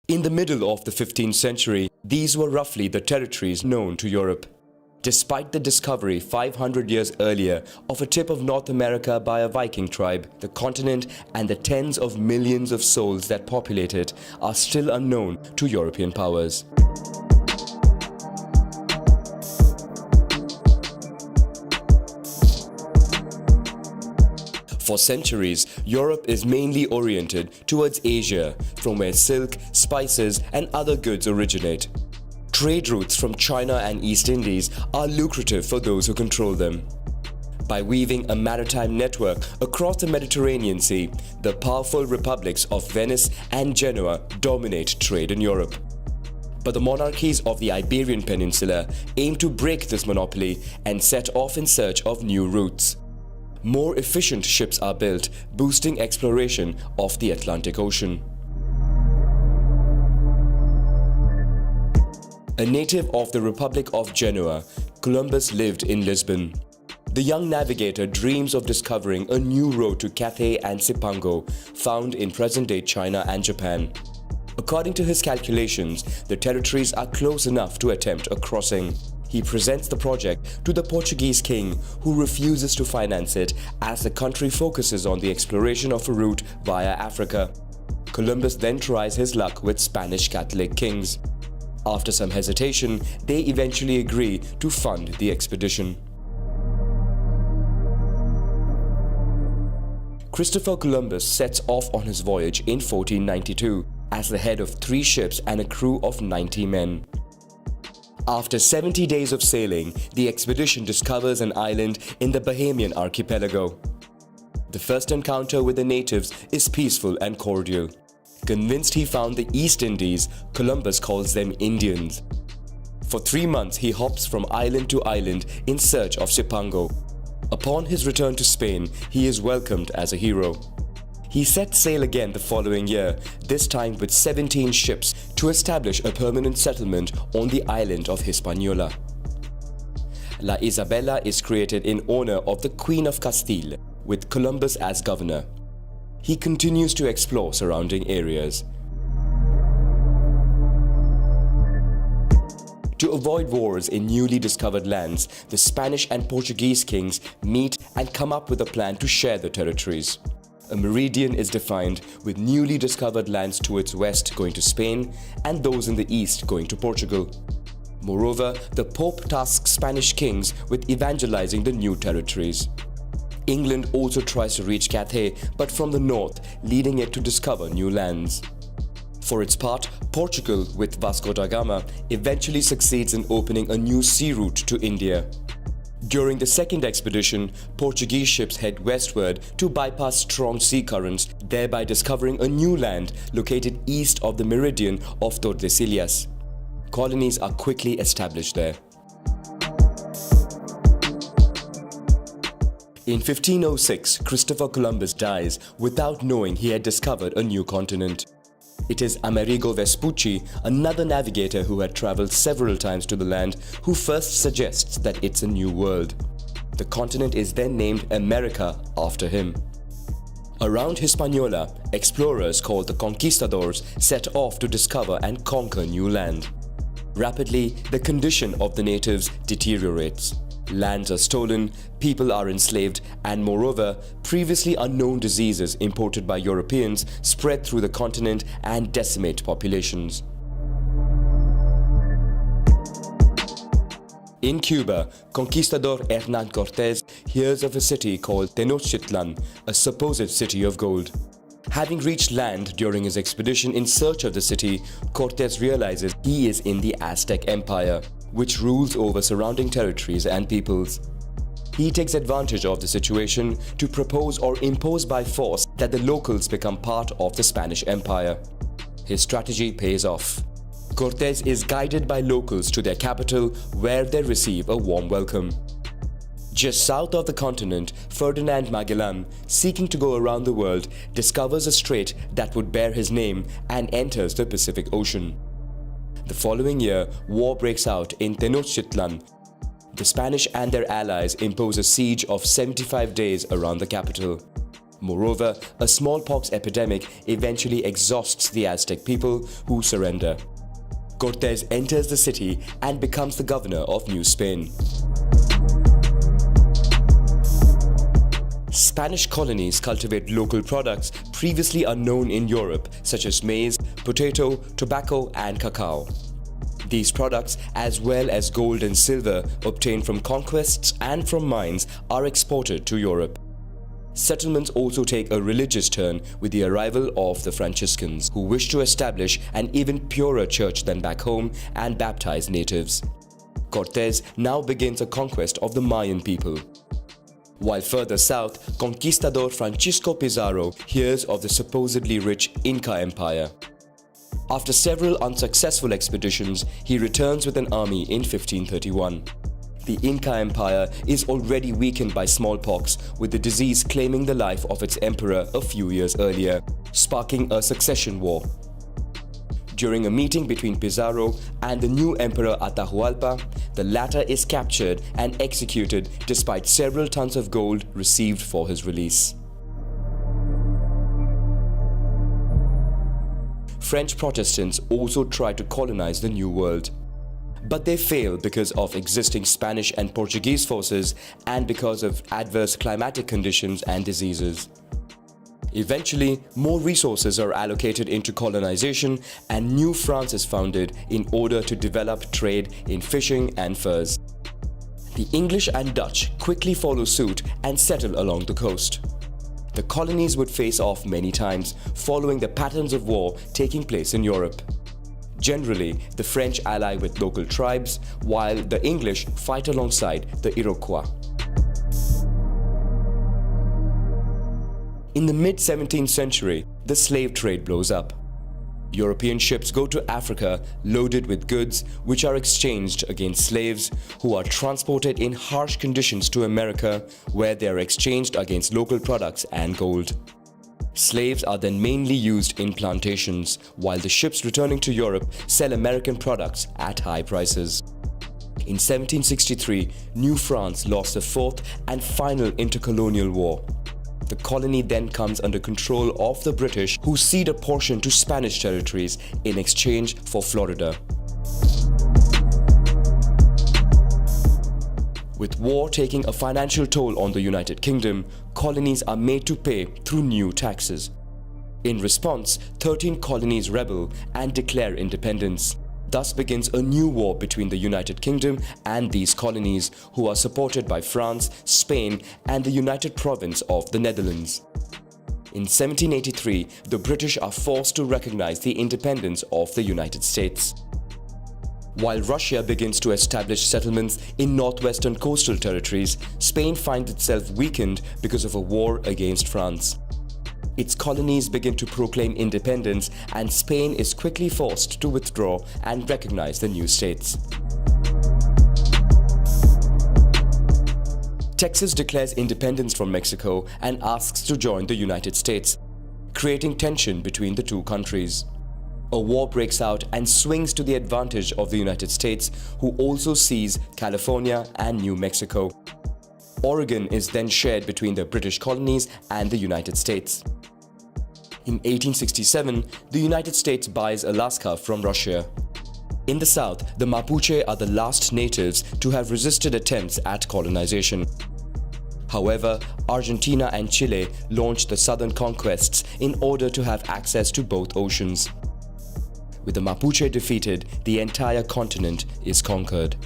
In the middle of the 15th century, these were roughly the territories known to Europe. Despite the discovery 500 years earlier of a tip of North America by a Viking tribe, the continent and the tens of millions of souls that populate it are still unknown to European powers. For centuries, Europe is mainly oriented towards Asia, from where silk, spices and other goods originate. Trade routes from China and East Indies are lucrative for those who control them. By weaving a maritime network across the Mediterranean Sea, the powerful republics of Venice and Genoa dominate trade in Europe. But the monarchies of the Iberian Peninsula aim to break this monopoly and set off in search of new routes. More efficient ships are built, boosting exploration of the Atlantic Ocean. A native of the Republic of Genoa, Columbus lived in Lisbon. The young navigator dreams of discovering a new road to Cathay and Cipango, found in present-day China and Japan. According to his calculations, the territories are close enough to attempt a crossing. He presents the project to the Portuguese king, who refuses to finance it as the country focuses on the exploration of a route via Africa. Columbus then tries his luck with Spanish Catholic kings. After some hesitation, they eventually agree to fund the expedition. Christopher Columbus sets off on his voyage in 1492 as the head of 3 ships and a crew of 90 men. After 70 days of sailing, the expedition discovers an island in the Bahamian archipelago. The first encounter with the natives is peaceful and cordial. Convinced he found the East Indies, Columbus calls them Indians. For 3 months, he hops from island to island in search of Cipango. Upon his return to Spain, he is welcomed as a hero. He sets sail again the following year, this time with 17 ships, to establish a permanent settlement on the island of Hispaniola. La Isabela is created in honor of the Queen of Castile, with Columbus as governor. He continues to explore surrounding areas. To avoid wars in newly discovered lands, the Spanish and Portuguese kings meet and come up with a plan to share the territories. A meridian is defined, with newly discovered lands to its west going to Spain and those in the east going to Portugal. Moreover, the Pope tasks Spanish kings with evangelizing the new territories. England also tries to reach Cathay, but from the north, leading it to discover new lands. For its part, Portugal, with Vasco da Gama, eventually succeeds in opening a new sea route to India. During the second expedition, Portuguese ships head westward to bypass strong sea currents, thereby discovering a new land located east of the meridian of Tordesillas. Colonies are quickly established there. In 1506, Christopher Columbus dies without knowing he had discovered a new continent. It is Amerigo Vespucci, another navigator who had traveled several times to the land, who first suggests that it's a new world. The continent is then named America after him. Around Hispaniola, explorers called the conquistadors set off to discover and conquer new land. Rapidly, the condition of the natives deteriorates. Lands are stolen, people are enslaved, and moreover, previously unknown diseases imported by Europeans spread through the continent and decimate populations. In Cuba, conquistador Hernán Cortés hears of a city called Tenochtitlan, a supposed city of gold. Having reached land during his expedition in search of the city, Cortés realizes he is in the Aztec Empire, which rules over surrounding territories and peoples. He takes advantage of the situation to propose or impose by force that the locals become part of the Spanish Empire. His strategy pays off. Cortés is guided by locals to their capital, where they receive a warm welcome. Just south of the continent, Ferdinand Magellan, seeking to go around the world, discovers a strait that would bear his name and enters the Pacific Ocean. The following year, war breaks out in Tenochtitlan. The Spanish and their allies impose a siege of 75 days around the capital. Moreover, a smallpox epidemic eventually exhausts the Aztec people, who surrender. Cortés enters the city and becomes the governor of New Spain. Spanish colonies cultivate local products previously unknown in Europe, such as maize, potato, tobacco, and cacao. These products, as well as gold and silver obtained from conquests and from mines, are exported to Europe. Settlements also take a religious turn with the arrival of the Franciscans, who wish to establish an even purer church than back home and baptize natives. Cortés now begins a conquest of the Mayan people. While further south, conquistador Francisco Pizarro hears of the supposedly rich Inca Empire. After several unsuccessful expeditions, he returns with an army in 1531. The Inca Empire is already weakened by smallpox, with the disease claiming the life of its emperor a few years earlier, sparking a succession war. During a meeting between Pizarro and the new emperor Atahualpa, the latter is captured and executed despite several tons of gold received for his release. French Protestants also tried to colonize the New World. But they fail because of existing Spanish and Portuguese forces and because of adverse climatic conditions and diseases. Eventually, more resources are allocated into colonization and New France is founded in order to develop trade in fishing and furs. The English and Dutch quickly follow suit and settle along the coast. The colonies would face off many times, following the patterns of war taking place in Europe. Generally, the French ally with local tribes, while the English fight alongside the Iroquois. In the mid-17th century, the slave trade blows up. European ships go to Africa loaded with goods which are exchanged against slaves who are transported in harsh conditions to America, where they are exchanged against local products and gold. Slaves are then mainly used in plantations, while the ships returning to Europe sell American products at high prices. In 1763, New France lost the fourth and final intercolonial war. The colony then comes under control of the British, who cede a portion to Spanish territories in exchange for Florida. With war taking a financial toll on the United Kingdom, colonies are made to pay through new taxes. In response, 13 colonies rebel and declare independence. Thus begins a new war between the United Kingdom and these colonies, who are supported by France, Spain, and the United Province of the Netherlands. In 1783, the British are forced to recognize the independence of the United States. While Russia begins to establish settlements in northwestern coastal territories, Spain finds itself weakened because of a war against France. Its colonies begin to proclaim independence, and Spain is quickly forced to withdraw and recognize the new states. Texas declares independence from Mexico and asks to join the United States, creating tension between the two countries. A war breaks out and swings to the advantage of the United States, who also seize California and New Mexico. Oregon is then shared between the British colonies and the United States. In 1867, the United States buys Alaska from Russia. In the south, the Mapuche are the last natives to have resisted attempts at colonization. However, Argentina and Chile launched the southern conquests in order to have access to both oceans. With the Mapuche defeated, the entire continent is conquered.